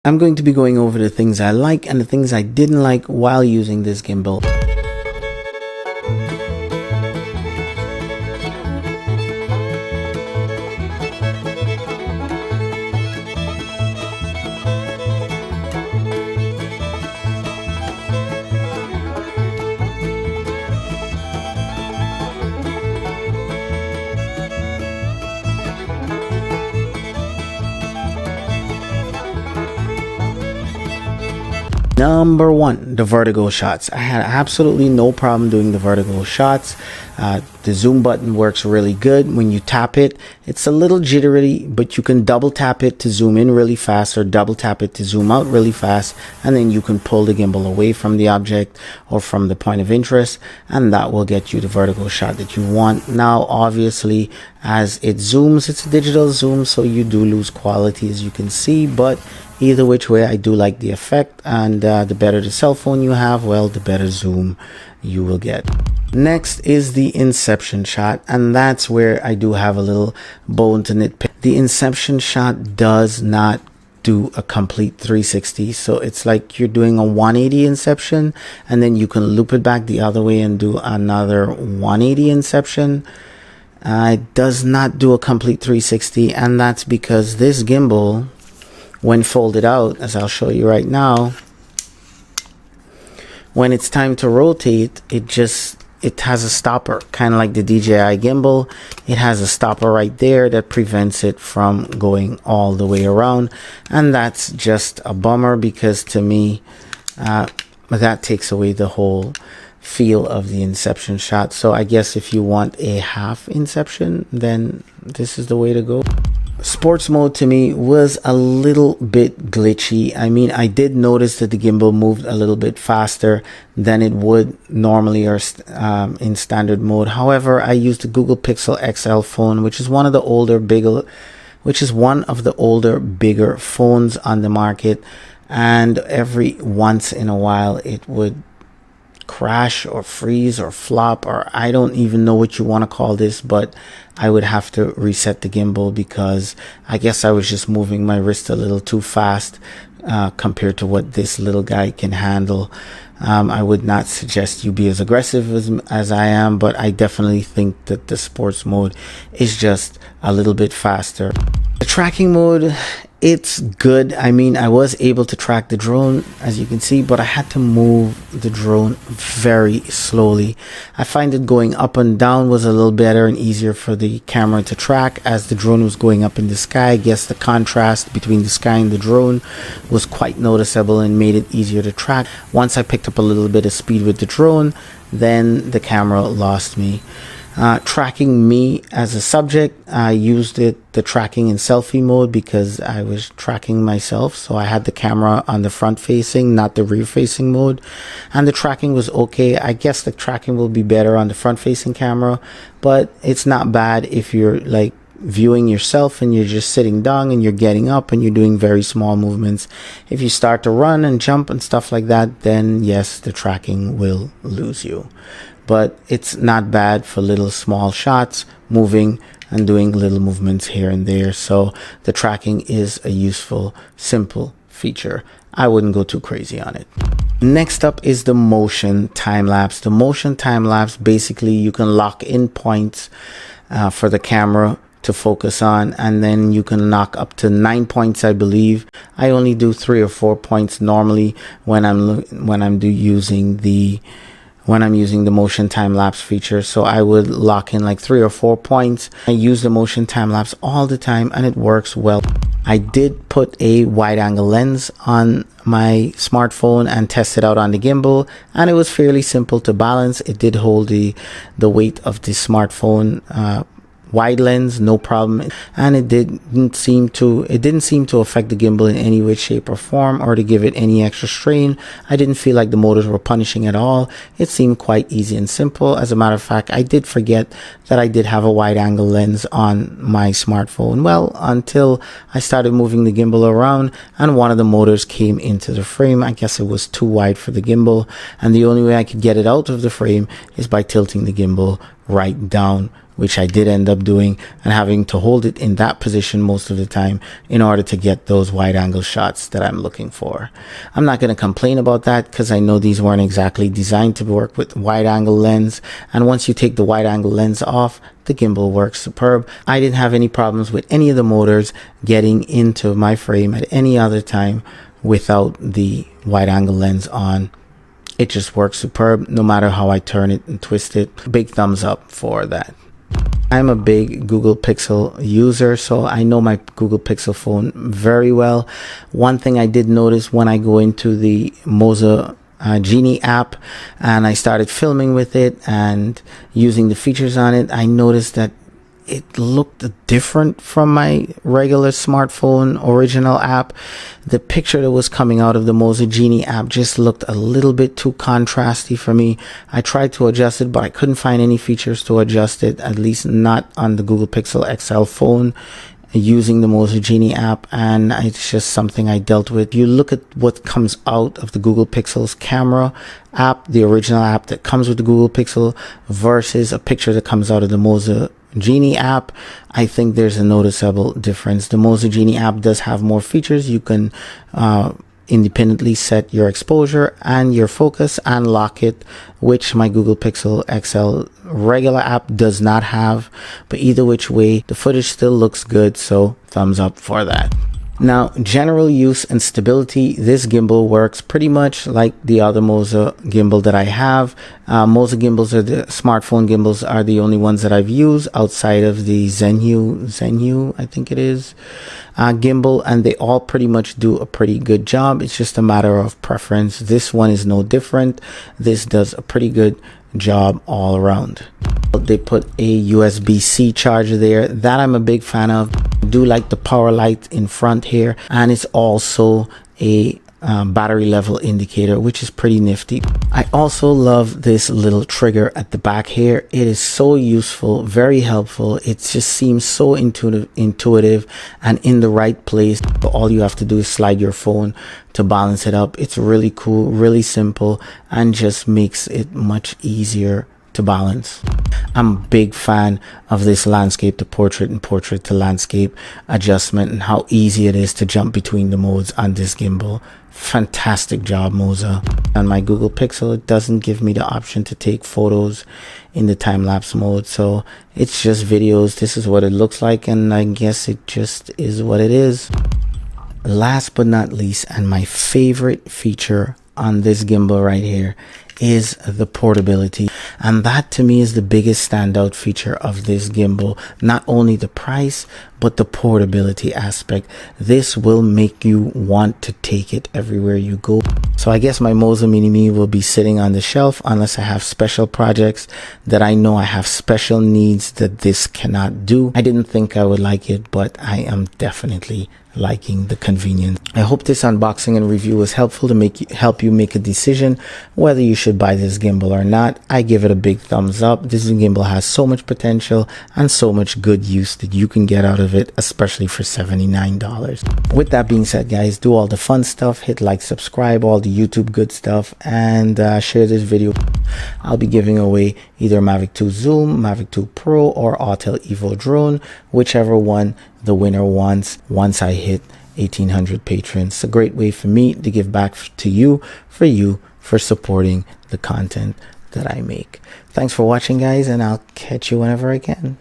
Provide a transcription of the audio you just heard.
I'm going to be going over the things I like and the things I didn't like while using this gimbal. Number one, the vertigo shots. I had absolutely no problem doing the vertigo shots. The zoom button works really good. When you tap it, it's a little jittery, but you can double tap it to zoom in really fast or double tap it to zoom out really fast, and then you can pull the gimbal away from the object or from the point of interest, and that will get you the vertigo shot that you want. Now obviously, as it zooms, it's a digital zoom, so you do lose quality, as you can see, but either which way, I do like the effect, and the better the cell phone you have, well, the better zoom you will get. Next is the Inception shot, and that's where I do have a little bone to nitpick. The Inception shot does not do a complete 360, so it's like you're doing a 180 Inception, and then you can loop it back the other way and do another 180 Inception. It does not do a complete 360, and that's because this gimbal, when folded out, as I'll show you right now, when it's time to rotate, it has a stopper, kind of like the DJI gimbal. It has a stopper right there that prevents it from going all the way around, and that's just a bummer, because to me that takes away the whole feel of the Inception shot. So I guess if you want a half Inception, then this is the way to go. Sports mode to me was a little bit glitchy. I mean, I did notice that the gimbal moved a little bit faster than it would normally or in standard mode. However, I used the Google Pixel XL phone, which is one of the older, bigger phones on the market, and every once in a while it would crash or freeze or flop, or I don't even know what you want to call this, but I would have to reset the gimbal because I guess I was just moving my wrist a little too fast compared to what this little guy can handle. I would not suggest you be as aggressive as I am, but I definitely think that the sports mode is just a little bit faster. The tracking mode, it's good. I mean, I was able to track the drone, as you can see, but I had to move the drone very slowly. I find that going up and down was a little better and easier for the camera to track as the drone was going up in the sky. I guess the contrast between the sky and the drone was quite noticeable and made it easier to track. Once I picked up a little bit of speed with the drone, then the camera lost me. Tracking me as a subject, I used the tracking in selfie mode because I was tracking myself, so I had the camera on the front facing, not the rear facing mode, and the tracking was okay. I guess the tracking will be better on the front facing camera, but it's not bad if you're like viewing yourself and you're just sitting down and you're getting up and you're doing very small movements. If you start to run and jump and stuff like that, then yes, the tracking will lose you. But it's not bad for little small shots, moving and doing little movements here and there. So the tracking is a useful, simple feature. I wouldn't go too crazy on it. Next up is the motion time lapse. The motion time lapse, basically you can lock in points for the camera to focus on, and then you can knock up to 9 points, I believe. I only do 3 or 4 points normally when I'm using the motion time lapse feature. So I would lock in like 3 or 4 points. I use the motion time lapse all the time and it works well. I did put a wide angle lens on my smartphone and test it out on the gimbal, and it was fairly simple to balance. It did hold the weight of the smartphone wide lens, no problem, and it didn't seem to affect the gimbal in any way, shape or form, or to give it any extra strain. I didn't feel like the motors were punishing at all. It seemed quite easy and simple. As a matter of fact, I did forget that I did have a wide angle lens on my smartphone, well, until I started moving the gimbal around and one of the motors came into the frame. I guess it was too wide for the gimbal, and the only way I could get it out of the frame is by tilting the gimbal right down, which I did end up doing, and having to hold it in that position most of the time in order to get those wide angle shots that I'm looking for. I'm not going to complain about that because I know these weren't exactly designed to work with wide angle lens, and once you take the wide angle lens off, the gimbal works superb. I didn't have any problems with any of the motors getting into my frame at any other time without the wide angle lens on. It just works superb no matter how I turn it and twist it. Big thumbs up for that. I'm a big Google Pixel user, so I know my Google Pixel phone very well. One thing I did notice when I go into the Moza Genie app and I started filming with it and using the features on it, I noticed that it looked different from my regular smartphone original app. The picture that was coming out of the Moza Genie app just looked a little bit too contrasty for me. I tried to adjust it, but I couldn't find any features to adjust it, at least not on the Google Pixel XL phone using the Moza Genie app, and it's just something I dealt with. You look at what comes out of the Google Pixel's camera app, the original app that comes with the Google Pixel, versus a picture that comes out of the Moza Genie app, I think there's a noticeable difference. The Moza Genie app does have more features. You can independently set your exposure and your focus and lock it, which my Google Pixel XL regular app does not have. But either which way, the footage still looks good, so thumbs up for that. Now, general use and stability, this gimbal works pretty much like the other Moza gimbal that I have. Moza gimbals, are the smartphone gimbals, are the only ones that I've used outside of the Zenhu, I think it is, gimbal, and they all pretty much do a pretty good job. It's just a matter of preference. This one is no different. This does a pretty good job all around. They put a USB-C charger there that I'm a big fan of. I do like the power light in front here, and it's also a battery level indicator, which is pretty nifty. I also love this little trigger at the back here. It is so useful, very helpful. It just seems so intuitive and in the right place. All you have to do is slide your phone to balance it up. It's really cool, really simple, and just makes it much easier to balance. I'm a big fan of this landscape to portrait and portrait to landscape adjustment and how easy it is to jump between the modes on this gimbal. Fantastic job, Moza. On my Google Pixel, it doesn't give me the option to take photos in the time-lapse mode, so it's just videos. This is what it looks like, and I guess it just is what it is. Last but not least, and my favorite feature on this gimbal right here, is the portability, and that to me is the biggest standout feature of this gimbal. Not only the price, but the portability aspect. This will make you want to take it everywhere you go. So I guess my Moza Mini Me will be sitting on the shelf unless I have special projects that I know I have special needs that this cannot do. I didn't think I would like it, but I am definitely liking the convenience. I hope this unboxing and review was helpful to help you make a decision whether you should buy this gimbal or not. I give it a big thumbs up. This gimbal has so much potential and so much good use that you can get out of it, especially for $79. With that being said, guys, do all the fun stuff, hit like, subscribe, all the YouTube good stuff, and share this video. I'll be giving away either Mavic 2 Zoom, Mavic 2 Pro, or Autel Evo drone, whichever one the winner wants once I hit 1,800 patrons. It's a great way for me to give back to you for supporting the content that I make. Thanks for watching, guys, and I'll catch you whenever I can.